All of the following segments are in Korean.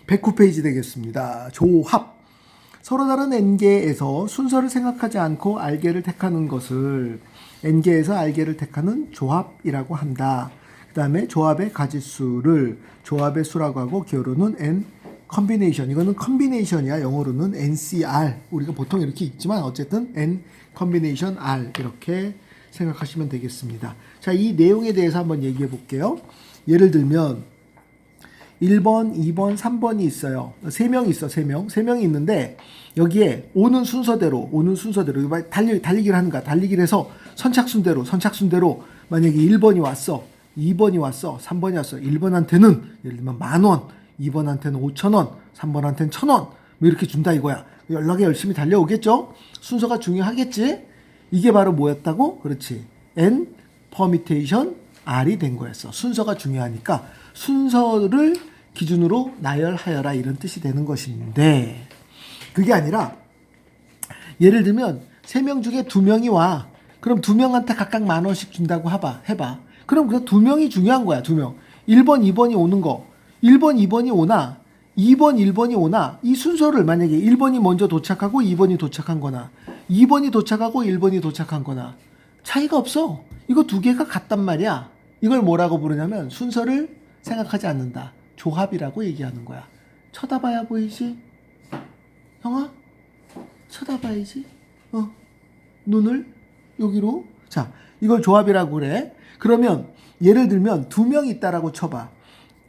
109페이지 되겠습니다. 조합. 서로 다른 n개에서 순서를 생각하지 않고 알개를 택하는 것을 n개에서 알개를 택하는 조합이라고 한다. 그 다음에 조합의 가지수를 조합의 수라고 하고 기호로는 n 컨비네이션. 이거는 컨비네이션이야. 영어로는 NCR. 우리가 보통 이렇게 읽지만 어쨌든 n 컨비네이션 R 이렇게 생각하시면 되겠습니다. 자, 이 내용에 대해서 한번 얘기해 볼게요. 예를 들면 1번, 2번, 3번이 있어요. 3명이 있어, 3명. 3명이 있는데 여기에 오는 순서대로 달리기를 하는 거야. 달리기를 해서 선착순대로 만약에 1번이 왔어. 2번이 왔어. 3번이 왔어. 1번한테는 예를 들면 10,000원, 2번한테는 5,000원, 3번한테는 1,000원 뭐 이렇게 준다 이거야. 연락에 열심히 달려오겠죠? 순서가 중요하겠지? 이게 바로 뭐였다고? 그렇지. N 퍼미테이션 R이 된 거였어. 순서가 중요하니까 순서를 기준으로 나열하여라 이런 뜻이 되는 것인데 그게 아니라 예를 들면 3명 중에 2명이 와. 그럼 2명한테 각각 10,000원씩 준다고 해봐. 그럼 그 2명이 중요한 거야. 2명. 1번, 2번이 오는 거. 1번, 2번이 오나 2번, 1번이 오나 이 순서를 만약에 1번이 먼저 도착하고 2번이 도착한 거나 2번이 도착하고 1번이 도착한 거나 차이가 없어. 이거 두 개가 같단 말이야. 이걸 뭐라고 부르냐면 순서를 생각하지 않는다. 조합이라고 얘기하는 거야. 쳐다봐야 보이지? 형아? 쳐다봐야지. 눈을 여기로. 자, 이걸 조합이라고 그래. 그러면 예를 들면 2명이 있다라고 쳐봐.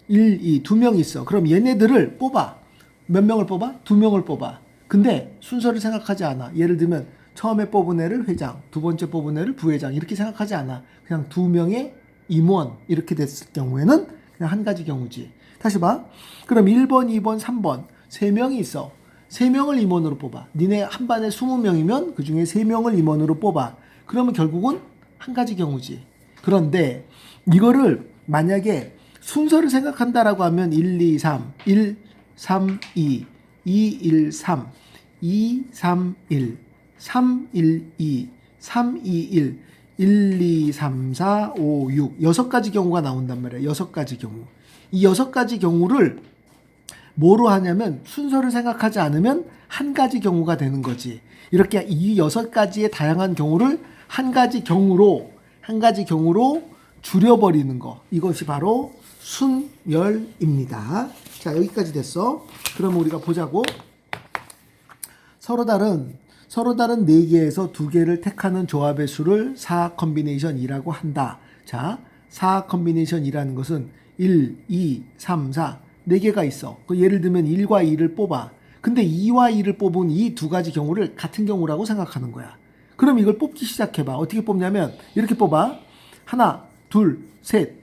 1, 2, 2명이 있어. 그럼 얘네들을 뽑아. 몇 명을 뽑아? 2명을 뽑아. 근데 순서를 생각하지 않아. 예를 들면 처음에 뽑은 애를 회장, 두 번째 뽑은 애를 부회장 이렇게 생각하지 않아. 그냥 2명의 임원 이렇게 됐을 경우에는 그냥 한 가지 경우지. 다시 봐. 그럼 1번, 2번, 3번 3명이 있어. 3명을 임원으로 뽑아. 니네 한 반에 20명이면 그 중에 3명을 임원으로 뽑아. 그러면 결국은 한 가지 경우지. 그런데 이거를 만약에 순서를 생각한다라고 하면 1, 2, 3, 1, 3, 2, 2, 1, 3, 2, 3, 1, 3, 1, 2, 3, 2, 1, 1, 2, 3, 4, 5, 6 6가지 경우가 나온단 말이야. 6가지 경우. 이 6가지 경우를 뭐로 하냐면 순서를 생각하지 않으면 한 가지 경우가 되는 거지. 이렇게 이 6가지의 다양한 경우를 한 가지 경우로 줄여버리는 거. 이것이 바로 순열입니다. 자, 여기까지 됐어. 그럼 우리가 보자고. 서로 다른 4개에서 2개를 택하는 조합의 수를 4 컨비네이션이라고 한다. 자, 4 컨비네이션이라는 것은 1, 2, 3, 4 4개가 있어. 예를 들면 1과 2를 뽑아. 근데 2와 2를 뽑은 이 2가지 경우를 같은 경우라고 생각하는 거야. 그럼 이걸 뽑기 시작해봐. 어떻게 뽑냐면 이렇게 뽑아. 하나, 둘, 셋.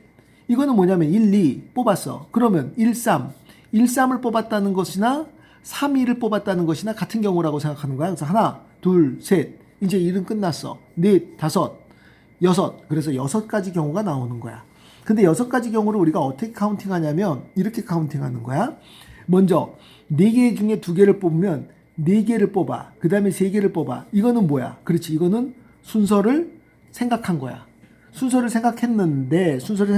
이거는 뭐냐면 1, 2 뽑았어. 그러면 1, 3. 1, 3을 뽑았다는 것이나 3, 2를 뽑았다는 것이나 같은 경우라고 생각하는 거야. 그래서 하나, 둘, 셋. 이제 1은 끝났어. 넷, 다섯, 여섯. 그래서 6가지 경우가 나오는 거야. 근데 6가지 경우를 우리가 어떻게 카운팅하냐면 이렇게 카운팅하는 거야. 먼저 4개 중에 2개를 뽑으면 4개를 뽑아. 그 다음에 3개를 뽑아. 이거는 뭐야? 그렇지. 이거는 순서를 생각한 거야. 순서를 생각했는데 순서를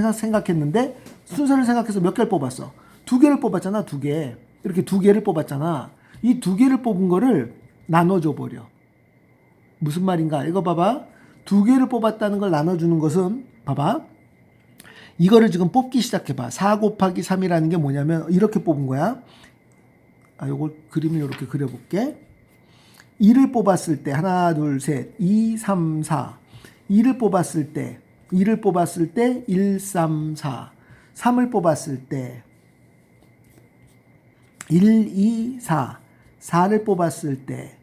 생각해서 몇 개를 뽑았어? 2개를 뽑았잖아. 2개. 이렇게 2개를 뽑았잖아. 이 2개를 뽑은 거를 나눠줘 버려. 무슨 말인가? 이거 봐봐. 2개를 뽑았다는 걸 나눠주는 것은 봐봐. 이거를 지금 뽑기 시작해봐. 4 곱하기 3이라는 게 뭐냐면 이렇게 뽑은 거야. 요걸 그림을 이렇게 그려볼게. 2를 뽑았을 때 하나, 둘, 셋, 2, 3, 4. 2를 뽑았을 때 1, 3, 4. 3을 뽑았을 때 1, 2, 4. 4를 뽑았을 때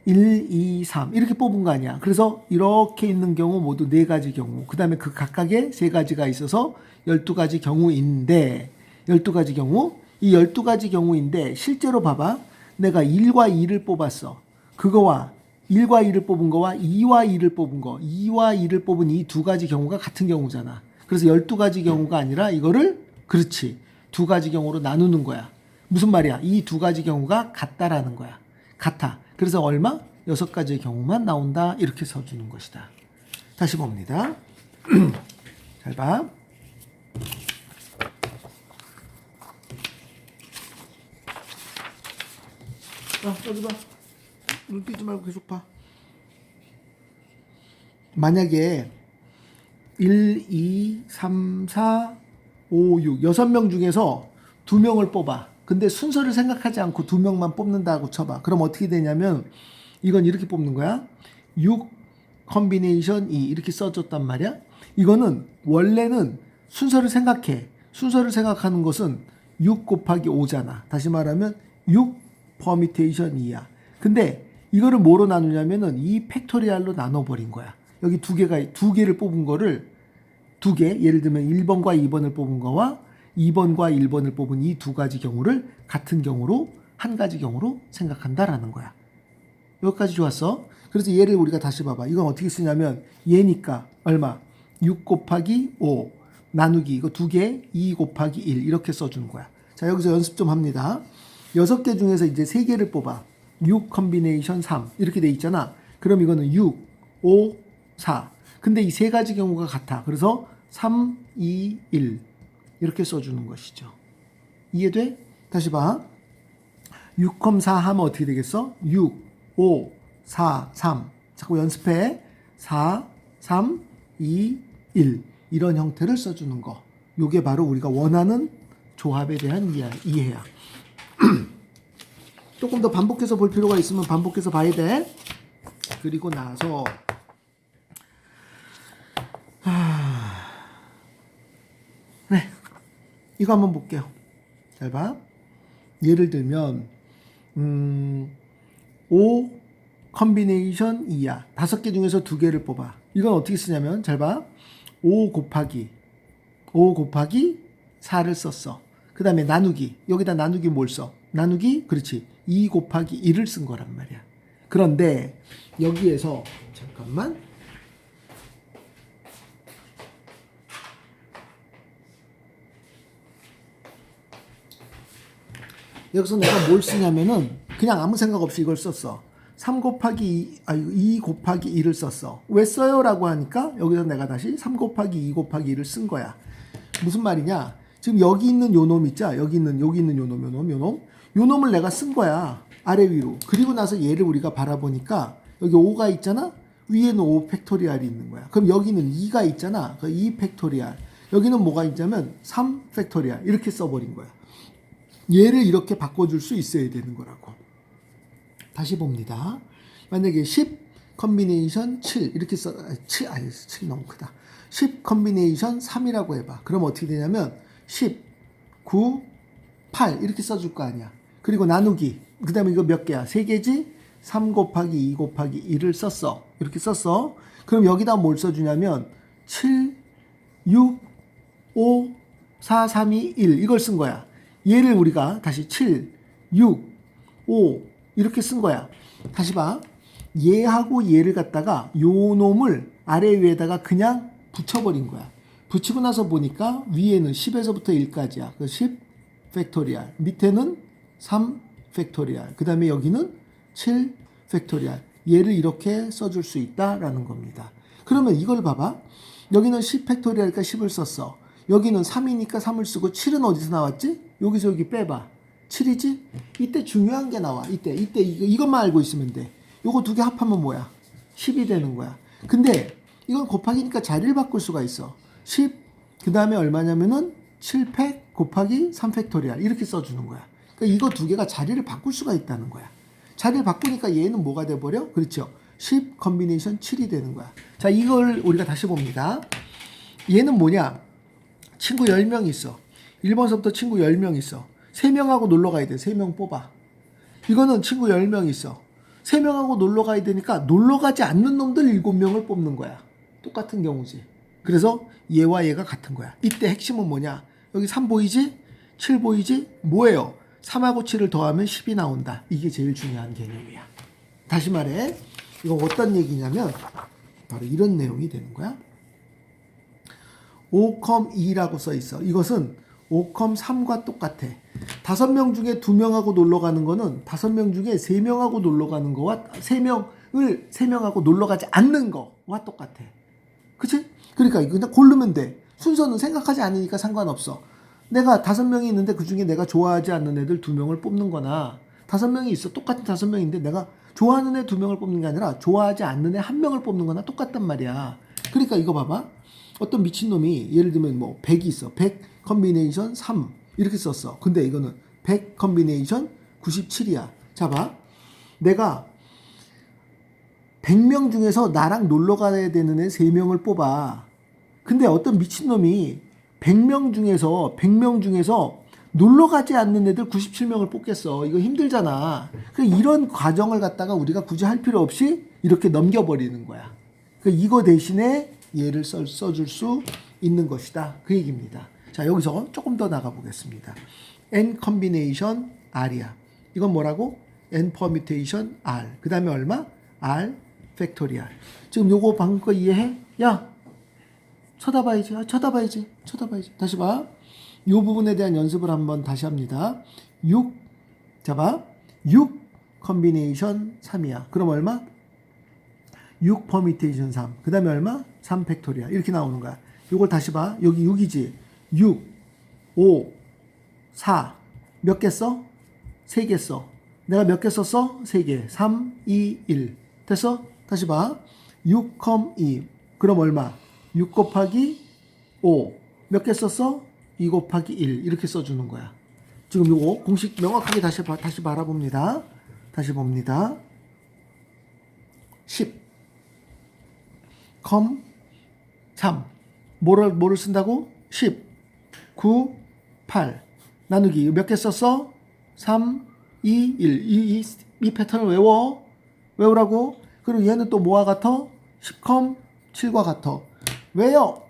1, 2, 3 이렇게 뽑은 거 아니야. 그래서 이렇게 있는 경우 모두 4가지 경우. 그 다음에 그 각각의 3가지가 있어서 12가지 경우인데 이 12가지 경우인데 실제로 봐봐. 내가 1과 2를 뽑았어. 그거와 1과 2를 뽑은 거와 2와 2를 뽑은 거. 2와 2를 뽑은 이 2가지 경우가 같은 경우잖아. 그래서 12가지 경우가 아니라 이거를 그렇지. 2가지 경우로 나누는 거야. 무슨 말이야? 이 2가지 경우가 같다라는 거야. 같아. 그래서 얼마? 6가지의 경우만 나온다. 이렇게 써주는 것이다. 다시 봅니다. 잘 봐. 여기 봐. 눈 뜨지 말고 계속 봐. 만약에 1, 2, 3, 4, 5, 6 6명 중에서 2명을 뽑아. 근데 순서를 생각하지 않고 2명만 뽑는다고 쳐봐. 그럼 어떻게 되냐면 이건 이렇게 뽑는 거야. 6 컨비네이션 2 이렇게 써줬단 말이야. 이거는 원래는 순서를 생각해. 순서를 생각하는 것은 6 곱하기 5잖아. 다시 말하면 6 퍼미테이션 2야. 근데 이거를 뭐로 나누냐면은 2 팩토리알로 나눠버린 거야. 여기 두 개를 뽑은 거를 두 개, 예를 들면 1번과 2번을 뽑은 거와 2번과 1번을 뽑은 이 두 가지 경우를 같은 경우로 한 가지 경우로 생각한다라는 거야. 여기까지 좋았어. 그래서 얘를 우리가 다시 봐봐. 이건 어떻게 쓰냐면 얘니까 얼마? 6 곱하기 5 나누기 이거 두 개 2 곱하기 1 이렇게 써주는 거야. 자, 여기서 연습 좀 합니다. 6개 중에서 이제 3개를 뽑아. 6 컨비네이션 3 이렇게 돼 있잖아. 그럼 이거는 6, 5, 4. 근데 이 세 가지 경우가 같아. 그래서 3, 2, 1 이렇게 써주는 것이죠. 이해돼? 다시 봐. 6, 4 하면 어떻게 되겠어? 6, 5, 4, 3. 자꾸 연습해. 4, 3, 2, 1. 이런 형태를 써주는 거. 요게 바로 우리가 원하는 조합에 대한 이해야. 조금 더 반복해서 볼 필요가 있으면 반복해서 봐야 돼. 그리고 나서 네, 이거 한번 볼게요. 잘 봐. 예를 들면 5 컨비네이션 2야. 5개 중에서 2개를 뽑아. 이건 어떻게 쓰냐면 잘 봐. 5 곱하기 4를 썼어. 그 다음에 나누기. 여기다 나누기 뭘 써? 나누기 그렇지. 2 곱하기 1을 쓴 거란 말이야. 그런데 여기에서 잠깐만. 여기서 내가 뭘 쓰냐면은 그냥 아무 생각 없이 이걸 썼어. 3 곱하기 2 곱하기 2를 썼어. 왜 써요? 라고 하니까 여기서 내가 다시 3 곱하기 2 곱하기 2를 쓴 거야. 무슨 말이냐? 지금 여기 있는 요 놈 있죠? 여기 있는 요 놈. 요 놈을 내가 쓴 거야. 아래 위로. 그리고 나서 얘를 우리가 바라보니까 여기 5가 있잖아? 위에는 5 팩토리알이 있는 거야. 그럼 여기는 2가 있잖아. 그 2 팩토리알. 여기는 뭐가 있냐면 3 팩토리알. 이렇게 써버린 거야. 얘를 이렇게 바꿔줄 수 있어야 되는 거라고. 다시 봅니다. 만약에 10 컨비네이션 7 이렇게 써 7 너무 크다. 10 컨비네이션 3이라고 해봐. 그럼 어떻게 되냐면 10, 9, 8 이렇게 써줄 거 아니야. 그리고 나누기. 그 다음에 이거 몇 개야? 3개지? 3 곱하기 2 곱하기 1을 썼어. 이렇게 썼어. 그럼 여기다 뭘 써주냐면 7, 6, 5, 4, 3, 2, 1 이걸 쓴 거야. 얘를 우리가 다시 7, 6, 5 이렇게 쓴 거야. 다시 봐. 얘하고 얘를 갖다가 요 놈을 아래 위에다가 그냥 붙여버린 거야. 붙이고 나서 보니까 위에는 10에서부터 1까지야. 그 10 팩토리알. 밑에는 3 팩토리알. 그 다음에 여기는 7 팩토리알. 얘를 이렇게 써줄 수 있다라는 겁니다. 그러면 이걸 봐봐. 여기는 10 팩토리알이니까 10을 썼어. 여기는 3이니까 3을 쓰고 7은 어디서 나왔지? 여기서 여기 빼봐. 7이지? 이때 중요한 게 나와. 이때 이것만 알고 있으면 돼. 요거 두 개 합하면 뭐야? 10이 되는 거야. 근데 이건 곱하기니까 자리를 바꿀 수가 있어. 10, 그 다음에 얼마냐면은 7팩 곱하기 3 팩토리알 이렇게 써주는 거야. 그러니까 이거 두 개가 자리를 바꿀 수가 있다는 거야. 자리를 바꾸니까 얘는 뭐가 돼버려? 그렇죠. 10 컨비네이션 7이 되는 거야. 자, 이걸 우리가 다시 봅니다. 얘는 뭐냐? 친구 10명 있어. 1번서부터 친구 10명 있어. 3명하고 놀러 가야 돼. 3명 뽑아. 이거는 친구 10명 있어. 3명하고 놀러 가야 되니까 놀러 가지 않는 놈들 7명을 뽑는 거야. 똑같은 경우지. 그래서 얘와 얘가 같은 거야. 이때 핵심은 뭐냐? 여기 3 보이지? 7 보이지? 뭐예요? 3하고 7을 더하면 10이 나온다. 이게 제일 중요한 개념이야. 다시 말해. 이거 어떤 얘기냐면 바로 이런 내용이 되는 거야. 5,2라고 써 있어. 이것은 5,3과 똑같아. 5명 중에 2명하고 놀러 가는 거는 5명 중에 3명하고 놀러 가는 거와 3명하고 놀러 가지 않는 거와 똑같아. 그치? 그러니까 이거 그냥 고르면 돼. 순서는 생각하지 않으니까 상관없어. 내가 5명이 있는데 그 중에 내가 좋아하지 않는 애들 2명을 뽑는 거나 5명이 있어. 똑같은 5명인데 내가 좋아하는 애 2명을 뽑는 게 아니라 좋아하지 않는 애 1명을 뽑는 거나 똑같단 말이야. 그러니까 이거 봐봐. 어떤 미친놈이 예를 들면 뭐 100이 있어. 100 컨비네이션 3 이렇게 썼어. 근데 이거는 100 컨비네이션 97이야. 자 봐. 내가 100명 중에서 나랑 놀러 가야 되는 애 3명을 뽑아. 근데 어떤 미친놈이 100명 중에서 놀러 가지 않는 애들 97명을 뽑겠어. 이거 힘들잖아. 이런 과정을 갖다가 우리가 굳이 할 필요 없이 이렇게 넘겨버리는 거야. 이거 대신에 얘를 써줄 수 있는 것이다. 그 얘기입니다. 자, 여기서 조금 더 나가 보겠습니다. n combination r이야. 이건 뭐라고? n permutation r. 그 다음에 얼마? r 팩토리얼. 지금 요거 방금 거 이해해? 야, 쳐다봐야지. 쳐다봐야지. 다시 봐. 요 부분에 대한 연습을 한번 다시 합니다. 6, 자 봐. 6 컨비네이션 3이야. 그럼 얼마? 6 퍼미테이션 3. 그 다음에 얼마? 3 팩토리얼. 이렇게 나오는 거야. 요걸 다시 봐. 여기 6이지. 6, 5, 4. 몇 개 써? 3개 써. 내가 몇 개 썼어? 3개. 3, 2, 1. 됐어? 다시 봐. 6, 2. 그럼 얼마? 6 곱하기 5. 몇 개 썼어? 2 곱하기 1. 이렇게 써주는 거야. 지금 요거 공식 명확하게 다시 바라봅니다. 다시 봅니다. 10. 3. 뭐를 쓴다고? 10. 9, 8. 나누기. 몇 개 썼어? 3, 2, 1. 이 패턴을 외우라고. 그리고 얘는 또 뭐와 같아? 10, 7과 같아. 왜요?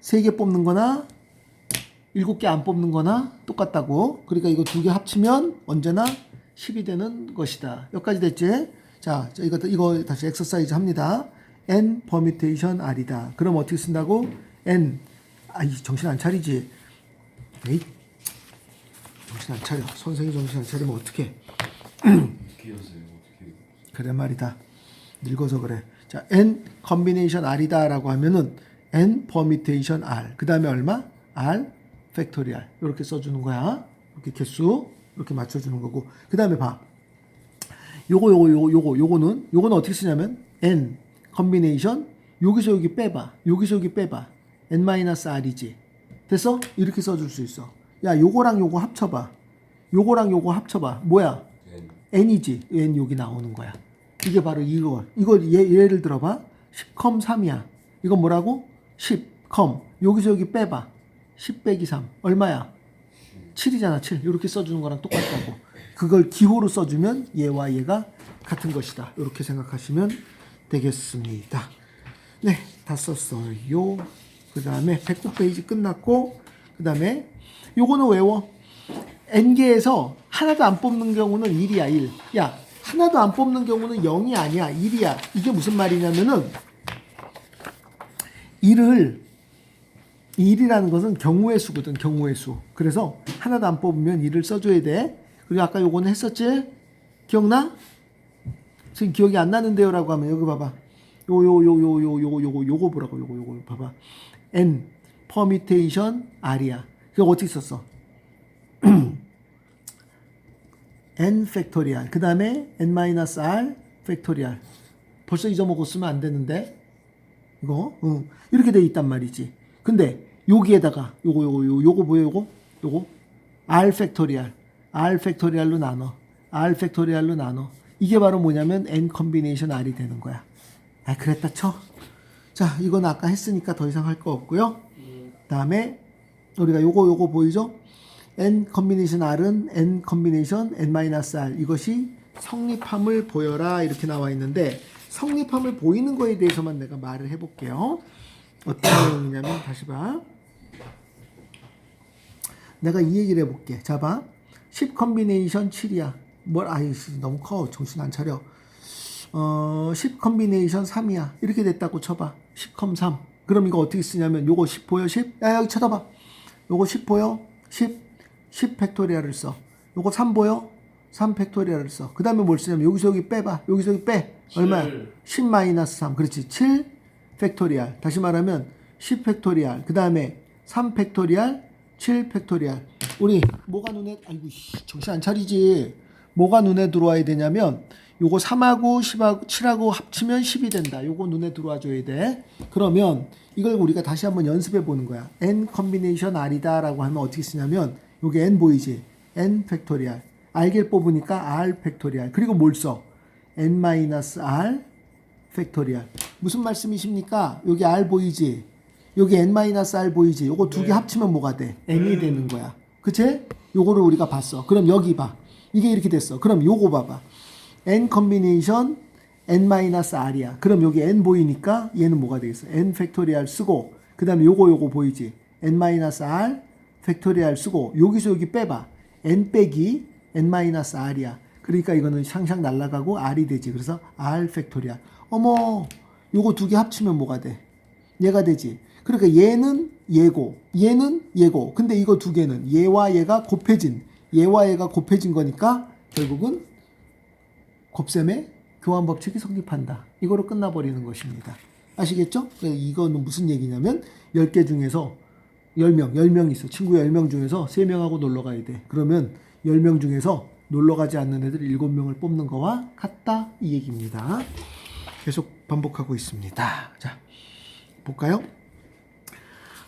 3개 뽑는 거나 7개 안 뽑는 거나 똑같다고. 그러니까 이거 2개 합치면 언제나 10이 되는 것이다. 여기까지 됐지? 자, 이거 다시 엑서사이즈 합니다. n permutation r이다. 그럼 어떻게 쓴다고? n. 정신 안 차리지? 에이, 정신 안 차려. 선생이 정신 안 차리면 어떡해. 그래 말이다. 늙어서 그래. 자, n combination r이다 라고 하면은 n permutation r. 그 다음에 얼마? r 팩토리얼. 이렇게 써주는 거야. 이렇게 개수 이렇게 맞춰주는 거고. 그 다음에 봐. 요거는 어떻게 쓰냐면 n combination 여기서 여기 빼봐. n-r이지. 됐어? 이렇게 써줄 수 있어. 야, 요거랑 요거 합쳐봐. 뭐야? n이지. n 여기 나오는 거야. 이게 바로 이거 예를 들어봐. 10, 3이야. 이건 뭐라고? 10, 여기서 여기 빼봐. 10 빼기 3. 얼마야? 7이잖아, 7. 이렇게 써주는 거랑 똑같다고. 그걸 기호로 써주면 얘와 얘가 같은 것이다. 이렇게 생각하시면 되겠습니다. 네, 다 썼어요. 그 다음에 109페이지 끝났고, 그 다음에 요거는 외워. n개에서 하나도 안 뽑는 경우는 1이야, 1. 야, 하나도 안 뽑는 경우는 0이 아니야, 1이야. 이게 무슨 말이냐면은 1이라는 것은 경우의 수거든, 경우의 수. 그래서 하나도 안 뽑으면 1을 써줘야 돼. 그리고 아까 요거는 했었지? 기억나? 지금 기억이 안 나는데요 라고 하면 여기 봐봐. 요거 보라고. 요거 봐봐. n permutation r이야. 그거 어떻게 썼어? n 팩토리얼. 그 다음에 n-r 팩토리얼. 벌써 잊어먹었으면 안 되는데. 이거 이렇게 돼 있단 말이지. 근데 여기에다가 요거 보여? 요거 r 팩토리얼로 나눠. 이게 바로 뭐냐면 n 컨비네이션 r이 되는 거야. 그랬다 쳐. 자, 이건 아까 했으니까 더 이상 할 거 없고요. 다음에 우리가 요거 보이죠? n 컨비네이션 r은 n 컨비네이션 n-r. 이것이 성립함을 보여라 이렇게 나와 있는데, 성립함을 보이는 거에 대해서만 내가 말을 해볼게요. 어떤 내용이냐면, 다시 봐. 내가 이 얘기를 해볼게. 자, 봐. 10 컨비네이션 7이야. 너무 커. 정신 안 차려. 10 컨비네이션 3이야. 이렇게 됐다고 쳐봐. 10 컴 3. 그럼 이거 어떻게 쓰냐면, 요거 10 보여? 10? 야, 여기 쳐다봐. 요거 10 보여? 10 팩토리얼을 써. 요거 3 보여? 3 팩토리얼을 써. 그 다음에 뭘 쓰냐면, 여기서 여기 빼봐. 여기서 여기 빼. 얼마야? 10 마이너스 3. 그렇지. 7 팩토리얼. 다시 말하면 10 팩토리얼. 그 다음에 3 팩토리얼, 7 팩토리얼. 우리 뭐가 눈에, 정신 안 차리지. 뭐가 눈에 들어와야 되냐면 요거 3하고 10하고 7하고 합치면 10이 된다. 요거 눈에 들어와 줘야 돼. 그러면 이걸 우리가 다시 한번 연습해 보는 거야. n 컨비네이션 r이다 라고 하면 어떻게 쓰냐면 요게 n 보이지? n 팩토리얼. r개를 뽑으니까 r 팩토리얼. 그리고 뭘 써? n-r 팩토리얼. 무슨 말씀이십니까? 여기 r 보이지? 여기 n-r 보이지? 요거 두 개 합치면 뭐가 돼? n이 되는 거야. 그치? 요거를 우리가 봤어. 그럼 여기 봐. 이게 이렇게 됐어. 그럼 요거 봐봐. n 컨비네이션 n-r이야. 그럼 여기 n 보이니까 얘는 뭐가 되겠어? n 팩토리얼 쓰고 그 다음에 요거 보이지? n-r 팩토리얼 쓰고 여기서 여기 빼봐. n 빼기 n-r이야. 그러니까 이거는 샹샹 날아가고 r이 되지. 그래서 r 팩토리얼. 어머, 요거 두 개 합치면 뭐가 돼? 얘가 되지. 그러니까 얘는 얘고 얘는 얘고 근데 이거 두 개는 얘와 얘가 곱해진 거니까 결국은 곱셈의 교환 법칙이 성립한다. 이거로 끝나버리는 것입니다. 아시겠죠? 이거는 무슨 얘기냐면 10개 중에서 10명 있어. 친구 10명 중에서 3명하고 놀러 가야 돼. 그러면 10명 중에서 놀러 가지 않는 애들 7명을 뽑는 거와 같다. 이 얘기입니다. 계속 반복하고 있습니다. 자, 볼까요?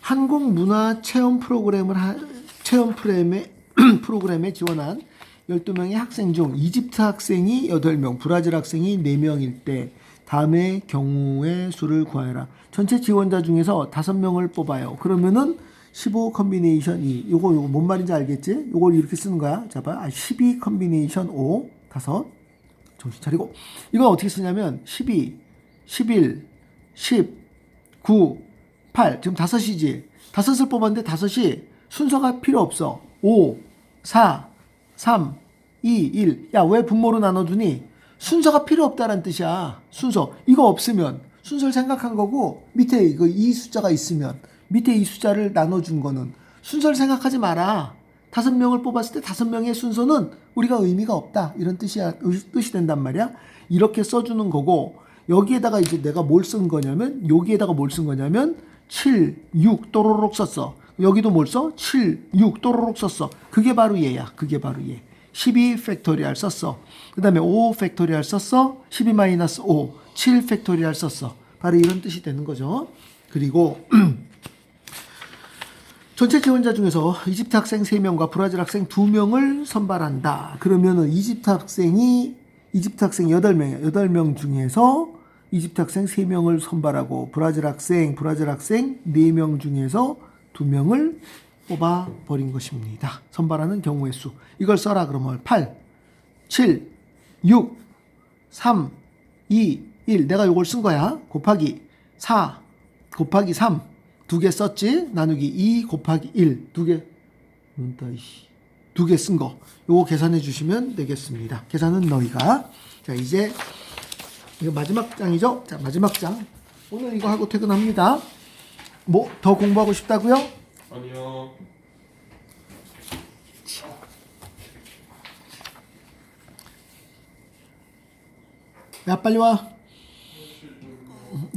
한국문화 체험 프로그램에 지원한 12명의 학생 중 이집트 학생이 8명, 브라질 학생이 4명일 때 다음의 경우의 수를 구하여라. 전체 지원자 중에서 5명을 뽑아요. 그러면은 15 컨비네이션 2. 요거 뭔 말인지 알겠지? 요걸 이렇게 쓰는 거야. 자, 봐. 12 컨비네이션 5. 5. 정신 차리고. 이건 어떻게 쓰냐면 12, 11, 10, 9, 8. 지금 5이지. 5을 뽑았는데 5이 순서가 필요 없어. 5, 4, 3, 2, 1. 야, 왜 분모로 나눠주니? 순서가 필요 없다는 뜻이야. 순서. 이거 없으면 순서를 생각한 거고 밑에 이거 이 숫자가 있으면 밑에 이 숫자를 나눠준 거는 순서를 생각하지 마라. 5명을 뽑았을 때 5명의 순서는 우리가 의미가 없다. 이런 뜻이 된단 말이야. 이렇게 써주는 거고 여기에다가 이제 내가 뭘 쓴 거냐면 여기에다가 뭘 쓴 거냐면 7, 6 또로록 썼어. 여기도 뭘 써? 7, 6 또로록 썼어. 그게 바로 얘야. 그게 바로 얘. 12 팩토리얼 썼어. 그 다음에 5 팩토리얼 썼어. 12-5, 7 팩토리얼 썼어. 바로 이런 뜻이 되는 거죠. 그리고 전체 지원자 중에서 이집트 학생 3명과 브라질 학생 2명을 선발한다. 그러면은 이집트 학생 8명이야. 8명 중에서 이집트 학생 3명을 선발하고 브라질 학생 4명 중에서 2명을 뽑아버린 것입니다. 선발하는 경우의 수. 이걸 써라 그러면 8, 7, 6, 3, 2, 1. 내가 이걸 쓴 거야. 곱하기 4, 곱하기 3. 2개 썼지? 나누기 2 곱하기 1. 2개. 2개 쓴 거. 요거 계산해 주시면 되겠습니다. 계산은 너희가. 자, 이제 이거 마지막 장이죠? 자, 마지막 장. 오늘 이거 하고 퇴근합니다. 뭐 더 공부하고 싶다고요? 아니요. 야, 빨리 와.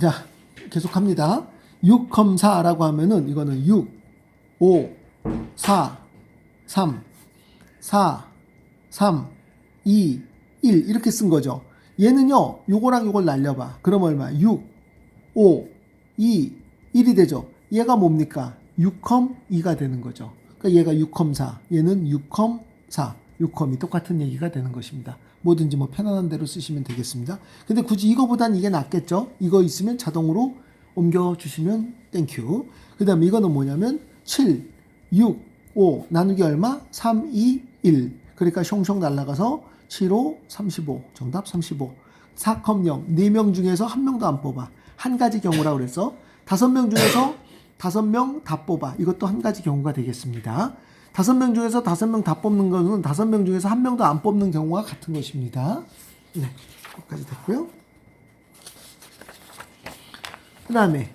자, 계속합니다. 6, 4라고 하면은 이거는 6, 5, 4, 3, 4, 3, 2, 1 이렇게 쓴 거죠. 얘는요, 요거랑 요걸 날려봐. 그럼 얼마? 6, 5, 2, 1이 되죠. 얘가 뭡니까? 6, 2가 되는 거죠. 그러니까 얘가 6, 4, 얘는 6, 4, 6, 2 똑같은 얘기가 되는 것입니다. 뭐든지 뭐 편안한 대로 쓰시면 되겠습니다. 근데 굳이 이거보단 이게 낫겠죠? 이거 있으면 자동으로 옮겨주시면 땡큐. 그 다음에 이거는 뭐냐면 7, 6, 5 나누기 얼마? 3, 2, 1. 그러니까 숑숑 날라가서 7, 5, 35. 정답 35. 4, 0. 4명 중에서 1명도 안 뽑아. 한 가지 경우라고 그래서 5명 중에서 5명 다 뽑아. 이것도 한 가지 경우가 되겠습니다. 5명 중에서 5명 다 뽑는 것은 5명 중에서 1명도 안 뽑는 경우와 같은 것입니다. 네, 여기까지 됐고요. 그 다음에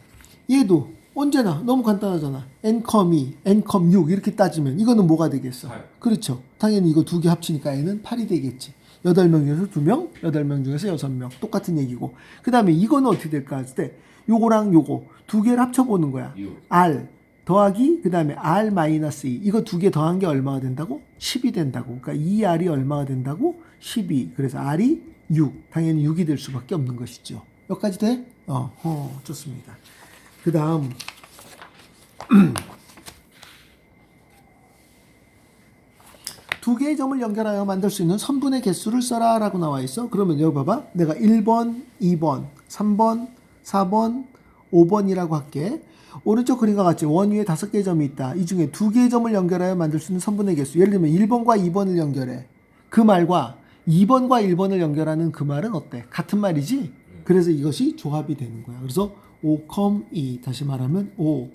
얘도 언제나 너무 간단하잖아. n,2, n,6 이렇게 따지면 이거는 뭐가 되겠어? 8. 그렇죠. 당연히 이거 2개 합치니까 얘는 8이 되겠지. 8명 중에서 2명, 8명 중에서 6명. 똑같은 얘기고. 그 다음에 이거는 어떻게 될까 했을 때 요거랑 요거 2개를 합쳐보는 거야. 6. R 더하기 그 다음에 R-2 이거 두 개 더한 게 얼마가 된다고? 10이 된다고. 그러니까 2R이 얼마가 된다고? 12. 그래서 R이 6. 당연히 6이 될 수밖에 없는 것이죠. 여기까지 돼? 좋습니다. 그 다음 두 개의 점을 연결하여 만들 수 있는 선분의 개수를 써라 라고 나와 있어. 그러면 여기 봐봐. 내가 1번, 2번, 3번, 4번, 5번이라고 할게. 오른쪽 그림과 같이 원 위에 5개의 점이 있다. 이 중에 두 개의 점을 연결하여 만들 수 있는 선분의 개수. 예를 들면 1번과 2번을 연결해. 그 말과 2번과 1번을 연결하는 그 말은 어때? 같은 말이지? 그래서 이것이 조합이 되는 거야. 그래서 5, 2 다시 말하면 5,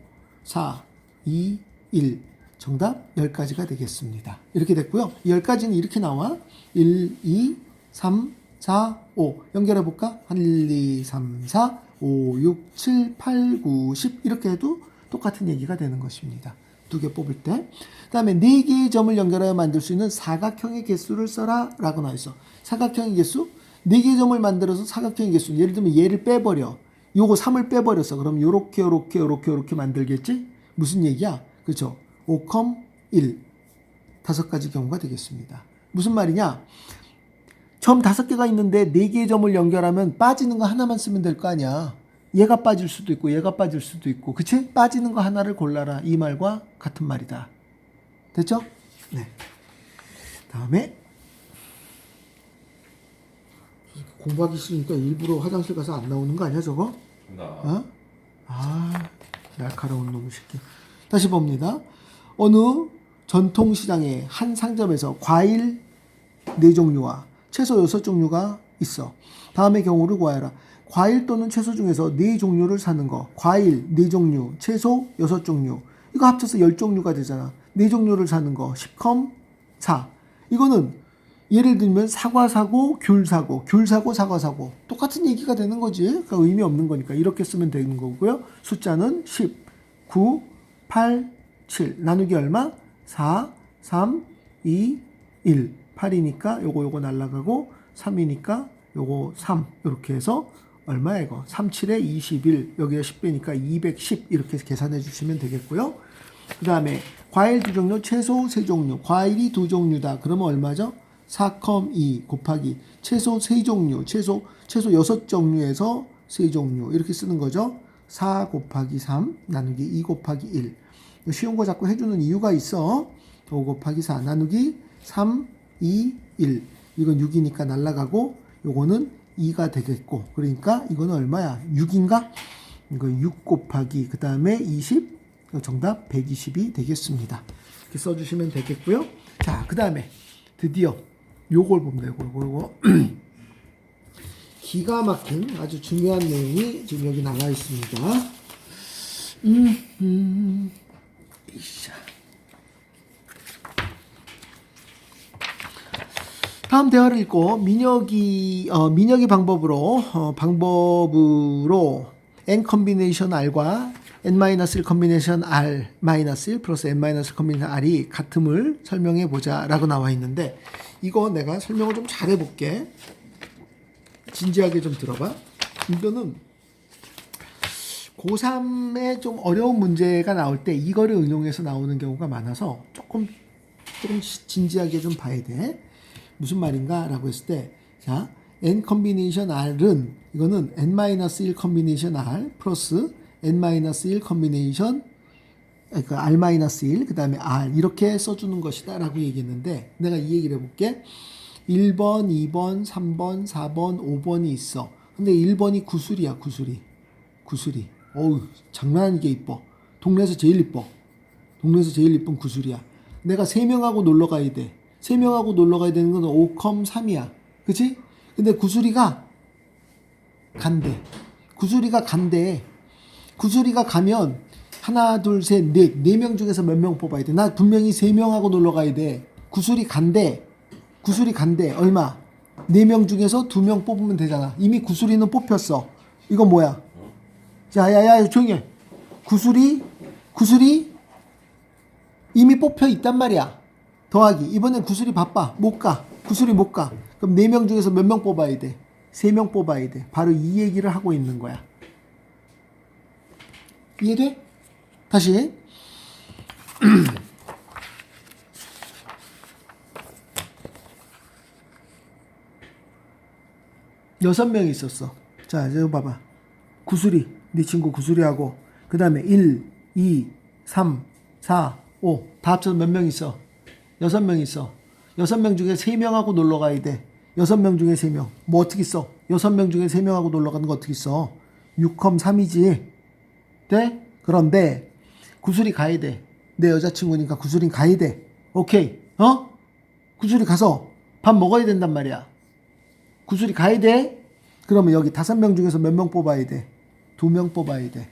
4, 2, 1 정답 10가지가 되겠습니다. 이렇게 됐고요. 10가지는 이렇게 나와. 1, 2, 3, 4, 5 연결해 볼까? 1, 2, 3, 4, 5, 6, 7, 8, 9, 10 이렇게 해도 똑같은 얘기가 되는 것입니다. 두 개 뽑을 때. 그 다음에 4개의 점을 연결하여 만들 수 있는 사각형의 개수를 써라 라고 나와 있어. 사각형의 개수? 4개의 점을 만들어서 사각형의 개수. 예를 들면 얘를 빼버려. 요거 3을 빼버렸어. 그럼 요렇게 만들겠지? 무슨 얘기야? 그렇죠? 5, 1 5가지 경우가 되겠습니다. 무슨 말이냐? 점 5개가 있는데 4개의 점을 연결하면 빠지는 거 하나만 쓰면 될 거 아니야. 얘가 빠질 수도 있고 얘가 빠질 수도 있고 그치? 빠지는 거 하나를 골라라. 이 말과 같은 말이다. 됐죠? 네. 다음에 공부하기 싫으니까 일부러 화장실 가서 안 나오는 거 아니야 저거? 어? 날카로운 놈의 새끼. 다시 봅니다. 어느 전통시장의 한 상점에서 과일 4종류와 채소 6종류가 있어. 다음의 경우를 구하여라. 과일 또는 채소 중에서 4종류를 사는 거. 과일 4종류, 채소 6종류. 이거 합쳐서 10종류가 되잖아. 4종류를 사는 거. 10,4. 이거는 예를 들면 사과 사고, 귤 사고, 귤 사고, 사과 사고. 똑같은 얘기가 되는 거지. 그러니까 의미 없는 거니까 이렇게 쓰면 되는 거고요. 숫자는 10, 9, 8, 7. 나누기 얼마? 4, 3, 2, 1. 8이니까 요거 날라가고 3이니까 요거 3. 이렇게 해서 얼마야 이거? 3, 7에 21. 여기에 10배니까 210 이렇게 계산해 주시면 되겠고요. 그 다음에 과일 2종류, 채소 3종류. 과일이 2종류다. 그러면 얼마죠? 4,2 곱하기 채소 3종류. 채소 6종류에서 3종류. 이렇게 쓰는 거죠. 4 곱하기 3 나누기 2 곱하기 1. 쉬운 거 자꾸 해주는 이유가 있어. 5 곱하기 4 나누기 3, 2, 1. 이건 6이니까 날라가고 요거는 2가 되겠고 그러니까 이거는 얼마야? 6인가? 이거 6 곱하기 그 다음에 20 정답 120이 되겠습니다. 이렇게 써주시면 되겠고요. 자, 그 다음에 드디어 요걸 봅니다. 요거 기가 막힌 아주 중요한 내용이 지금 여기 나와 있습니다. 다음 대화를 읽고 민혁이 방법으로 n 컨비네이션 r과 n-1 컨비네이션 r-1 플러스 n-1 컨비네이션 r이 같음을 설명해 보자 라고 나와 있는데 이거 내가 설명을 좀 잘해 볼게. 진지하게 좀 들어봐. 이거는 고3에 좀 어려운 문제가 나올 때 이거를 응용해서 나오는 경우가 많아서 조금 진지하게 좀 봐야 돼. 무슨 말인가 라고 했을 때, 자, n 컨비네이션 r은 이거는 n-1 컨비네이션 r 플러스 n-1 컨비네이션 그러니까 r-1 그 다음에 r 이렇게 써주는 것이다 라고 얘기했는데 내가 이 얘기를 해볼게. 1번, 2번, 3번, 4번, 5번이 있어. 근데 1번이 구슬이야. 구슬이. 어우, 장난 아니게 이뻐. 동네에서 제일 이뻐. 동네에서 제일 이쁜 구슬이야. 내가 3명하고 놀러 가야 돼. 3명하고 놀러 가야 되는 건 5,3이야. 그치? 근데 구슬이가 간대. 구슬이가 가면 하나, 둘, 셋, 넷. 4명 중에서 몇 명 뽑아야 돼. 나 분명히 3명하고 놀러 가야 돼. 구슬이 간대. 얼마? 4명 중에서 2명 뽑으면 되잖아. 이미 구슬이는 뽑혔어. 이건 뭐야? 야, 조용히 해. 구슬이 이미 뽑혀 있단 말이야. 더하기. 이번엔 구슬이 바빠. 구슬이 못 가. 그럼 4명 중에서 몇 명 뽑아야 돼? 3명 뽑아야 돼. 바로 이 얘기를 하고 있는 거야. 이해돼? 다시. 6명이 있었어. 자, 이제 봐봐. 구수리, 네 친구 구수리하고 그 다음에 1, 2, 3, 4, 5. 다 합쳐서 몇 명 있어? 6명 있어. 6명 중에 3명하고 놀러 가야 돼. 6명 중에 3명. 뭐 어떻게 써? 6명 중에 3명하고 놀러 가는 거 어떻게 써? 6,3이지. 돼? 그런데 구슬이 가야 돼. 내 여자친구니까 구슬이 가야 돼. 오케이. 구슬이 가서 밥 먹어야 된단 말이야. 구슬이 가야 돼? 그러면 여기 5명 중에서 몇 명 뽑아야 돼? 2명 뽑아야 돼.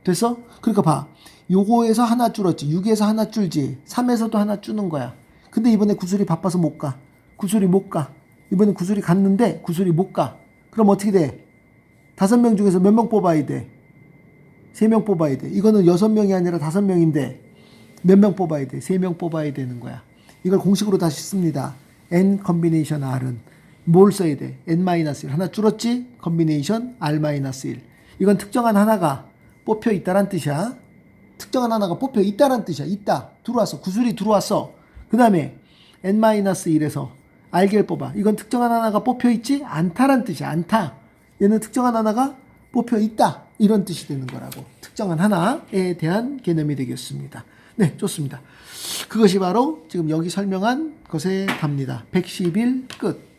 됐어? 그러니까 봐. 요거에서 하나 줄었지. 6에서 하나 줄지. 3에서도 하나 주는 거야. 근데 이번에 구슬이 바빠서 못 가. 구슬이 못 가. 이번에 구슬이 갔는데 구슬이 못 가. 그럼 어떻게 돼? 5명 중에서 몇 명 뽑아야 돼? 3명 뽑아야 돼. 이거는 6명이 아니라 5명인데 몇 명 뽑아야 돼? 3명 뽑아야 되는 거야. 이걸 공식으로 다시 씁니다. n 컨비네이션 r은 뭘 써야 돼? n-1 하나 줄었지? 컨비네이션 r-1. 이건 특정한 하나가 뽑혀 있다란 뜻이야. 특정한 하나가 뽑혀 있다란 뜻이야. 있다. 들어왔어. 구슬이 들어왔어. 그 다음에 n-1에서 r개를 뽑아. 이건 특정한 하나가 뽑혀 있지 않다란 뜻이야. 않다. 얘는 특정한 하나가 뽑혀 있다. 이런 뜻이 되는 거라고. 특정한 하나에 대한 개념이 되겠습니다. 네, 좋습니다. 그것이 바로 지금 여기 설명한 것에 답니다. 111 끝.